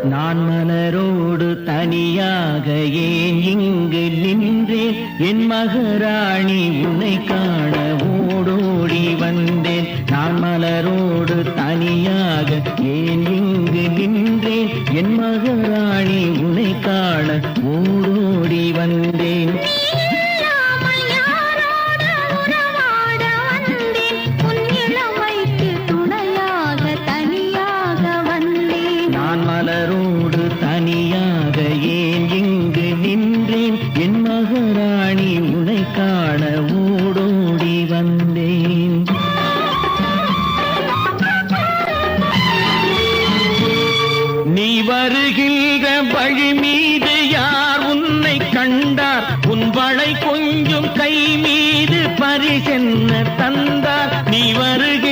நான் மலரோடு தனியாக ஏன் இங்கு நின்றேன் என் மகராணி உன்னை காண ஓடோடி வந்தேன் நான் மலரோடு தனியாக ஏன் இங்கு நின்றேன் என் மகராணி உன்னை காண ஓடோடி வந்தேன் மலரோடு தனியாக ஏன் இங்கு நின்றேன் என் மகராணி உன்னை காண ஓடோடி வந்தேன் நீ வருகின்ற வழி மீது யார் உன்னை கண்டார் உன் வளை கொஞ்சம் கை மீது பரிசென்ன தந்தார் நீ வருகின்ற